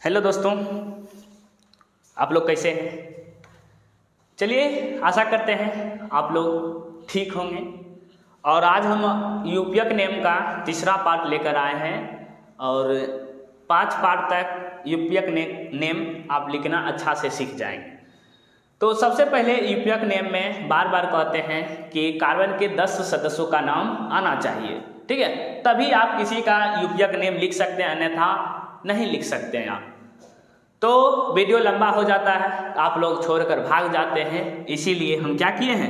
Hello दोस्तों, आप लोग कैसे हैं? चलिए, आशा करते हैं आप लोग ठीक होंगे। और आज हम यूपीएक नेम का तीसरा पार्ट लेकर आए हैं और 5 पार्ट तक यूपीएक नेम आप लिखना अच्छा से सीख जाएंगे। तो सबसे पहले यूपीएक नेम में बार बार कहते हैं कि कार्बन के 10 सदस्यों का नाम आना चाहिए, ठीक है, तभी आप किसी का यूपीएक नेम लिख सकते हैं, अन्यथा नहीं लिख सकते हैं आप। तो वीडियो लंबा हो जाता है, आप लोग छोड़कर भाग जाते हैं, इसीलिए हम क्या किए हैं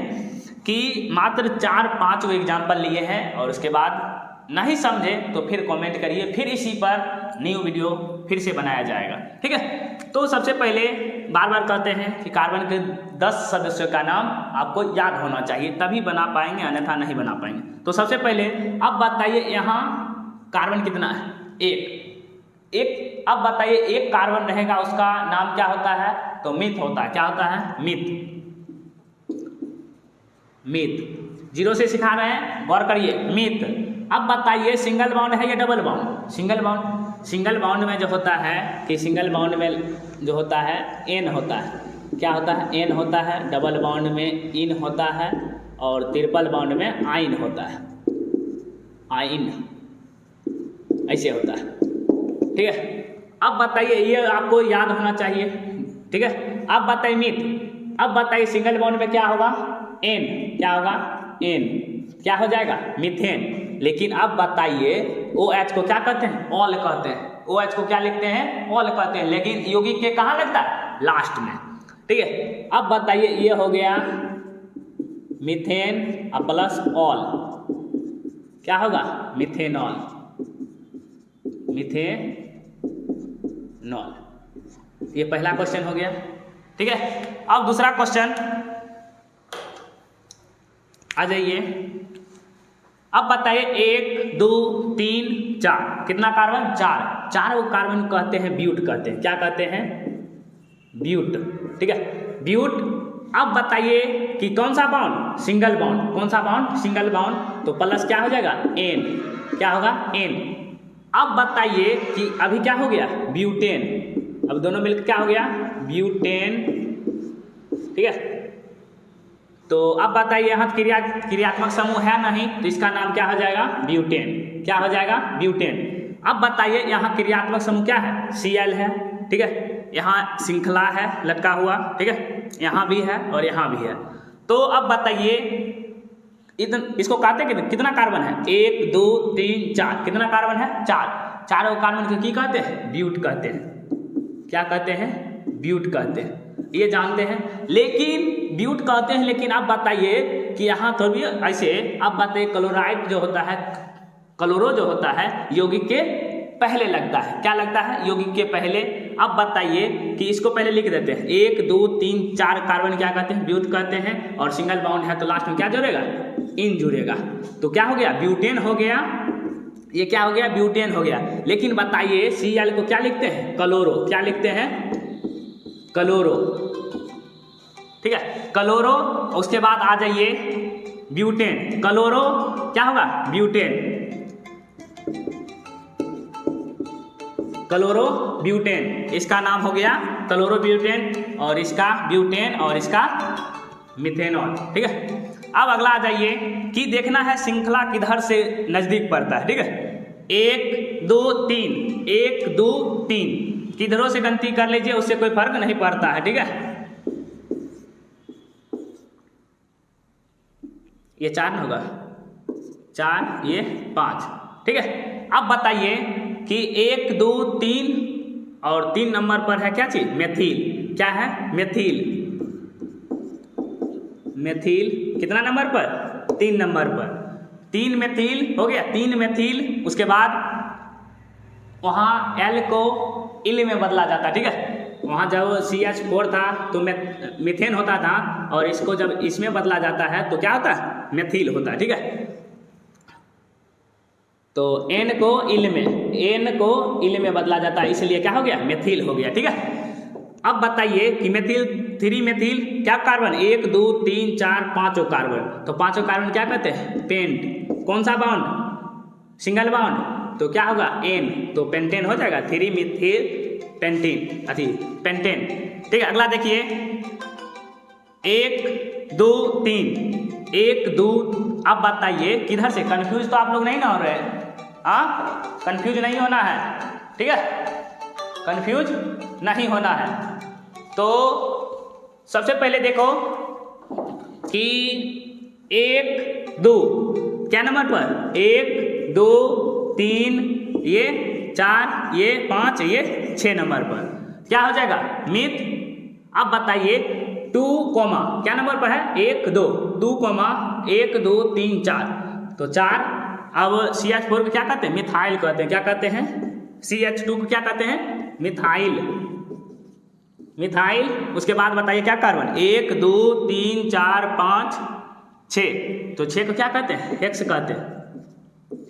कि मात्र 4-5 एग्जाम्पल लिए हैं और उसके बाद नहीं समझे तो फिर कमेंट करिए, फिर इसी पर न्यू वीडियो फिर से बनाया जाएगा, ठीक है। तो सबसे पहले बार बार कहते हैं कि कार्बन के 10 सदस्यों का नाम आपको याद होना चाहिए, तभी बना पाएंगे, अन्यथा नहीं बना पाएंगे। तो सबसे पहले अब बताइए यहाँ कार्बन कितना है? एक। अब बताइए एक कार्बन रहेगा, उसका नाम क्या होता है? तो मिथ होता है। क्या होता है? मिथ। 0 से सिखा रहे हैं, गौर करिए, मिथ। अब बताइए सिंगल बॉन्ड है या डबल बॉन्ड? सिंगल बॉन्ड में जो होता है कि सिंगल बॉन्ड में जो होता है एन होता है। क्या होता है? एन होता है। डबल बॉन्ड में इन होता है और ट्रिपल बॉन्ड में आइन होता है। आइन ऐसे होता है, ठीक है। अब बताइए, ये आपको याद होना चाहिए, ठीक है। अब बताइए मिथ। अब बताइए सिंगल बॉन्ड में क्या होगा? एन। क्या होगा? एन। क्या हो जाएगा? मीथेन। लेकिन अब बताइए OH को क्या कहते हैं? ऑल कहते हैं। OH को क्या लिखते हैं? ऑल कहते हैं। लेकिन यौगिक के कहाँ लगता है? लास्ट में, ठीक है। अब बताइए ये हो गया मीथेन प्लस ऑल, क्या होगा? मिथेनॉल। ये पहला क्वेश्चन हो गया, ठीक है। अब दूसरा क्वेश्चन आ जाइए। अब बताइए 1 2 3 4 कितना कार्बन? 4। 4 को कार्बन कहते हैं ब्यूट कहते हैं। क्या कहते हैं? ब्यूट, ठीक है, ब्यूट। अब बताइए कि कौन सा बॉन्ड? Single bond. कौन सा बॉन्ड? Single bond. तो प्लस क्या हो जाएगा? एन। क्या होगा? एन। अब बताइए कि अभी क्या हो गया? ब्यूटेन। अब दोनों मिलकर क्या हो गया? ब्यूटेन, ठीक है। तो अब बताइए यहाँ क्रियात्मक समूह है नहीं, तो इसका नाम क्या हो जाएगा? ब्यूटेन। क्या हो जाएगा? ब्यूटेन। अब बताइए यहाँ क्रियात्मक समूह क्या है? Cl है, ठीक है। यहाँ श्रृंखला है लटका हुआ, ठीक है, यहाँ भी है और यहाँ भी है। तो अब बताइए इसको कहते हैं कितना कार्बन है? 1 2 3 4। कितना कार्बन है? 4। 4 कार्बन को की कहते हैं? ब्यूट कहते हैं। क्या कहते हैं? ब्यूट कहते हैं, ये जानते हैं। लेकिन ब्यूट कहते हैं, लेकिन अब बताइए कि यहाँ तो भी ऐसे। अब बताइए क्लोराइड जो होता है, क्लोरो जो होता है यौगिक के पहले लगता है। क्या लगता है? यौगिक के पहले। अब बताइए कि इसको पहले लिख देते हैं। 1 2 3 4 कार्बन क्या कहते हैं? ब्यूट कहते हैं। और सिंगल बॉन्ड है तो लास्ट में क्या जुड़ेगा? इन जुड़ेगा। तो क्या हो गया? ब्यूटेन हो गया। ये क्या हो गया? ब्यूटेन हो गया। लेकिन बताइए Cl को क्या लिखते हैं? क्लोरो। क्या लिखते हैं? क्लोरो, ठीक है, क्लोरो। उसके बाद आ जाइए ब्यूटेन। क्लोरो क्या होगा? ब्यूटेन। क्लोरो ब्यूटेन, इसका नाम हो गया क्लोरो ब्यूटेन, और इसका ब्यूटेन और इसका मिथेनॉल, ठीक है। अब अगला आ जाइए कि देखना है श्रृंखला किधर से नजदीक पड़ता है, ठीक है। 1 2 3 1 2 3 किधरों से गिनती कर लीजिए, उससे कोई फर्क नहीं पड़ता है, ठीक है। ये 4 न होगा, 4 ये 5, ठीक है। अब बताइए कि 1 2 3 और 3 नंबर पर है क्या चीज? मेथिल। क्या है? मेथिल। मेथिल कितना नंबर पर? 3 नंबर पर। 3 मेथिल हो गया, 3 मेथिल। उसके बाद वहाँ L को इल में बदला जाता, ठीक है। वहाँ जब CH4 था तो मीथेन होता था, और इसको जब इसमें बदला जाता है तो क्या होता है? मेथिल होता है, ठीक है। तो N को इल में बदला जाता है, इसलिए क्या हो गया? मेथिल हो गया, ठीक है। अब बताइए कि मेथिल 3 मेथिल क्या कार्बन? 1 2 3 4 5 कार्बन। तो 5 कार्बन क्या कहते हैं? पेंट। कौन सा बॉन्ड? Single bond. तो क्या होगा? N। तो पेंटेन हो जाएगा। 3 मिथिल पेंटेन। ठीक है, अगला देखिए 1 2 3 1 2। अब बताइए किधर से, कंफ्यूज तो आप लोग नहीं ना हो रहे? हाँ, कंफ्यूज नहीं होना है, ठीक है, कंफ्यूज नहीं होना है। तो सबसे पहले देखो कि 1 2 क्या नंबर पर, 1 2 3 ये 4 ये 5 ये 6 नंबर पर क्या हो जाएगा, मिथ। अब बताइए 2 कॉमा क्या नंबर पर है, 1 2 2 कॉमा 1 2 3 4 तो 4। अब CH4 को क्या कहते हैं, मिथाइल कहते हैं। क्या कहते हैं, CH2 को क्या कहते हैं, मिथाइल। उसके बाद बताइए क्या कार्बन, 1 2 3 4 5 6 तो 6 को क्या कहते हैं, हेक्स कहते हैं,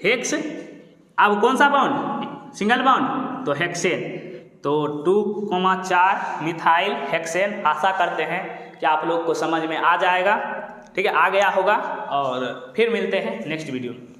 हेक्स। अब कौन सा बॉन्ड, सिंगल बॉन्ड तो हेक्सेन। तो 2,4 मिथाइल हेक्सेन। आशा करते हैं कि आप लोग को समझ में आ जाएगा, ठीक है, आ गया होगा। और फिर मिलते हैं नेक्स्ट वीडियो में।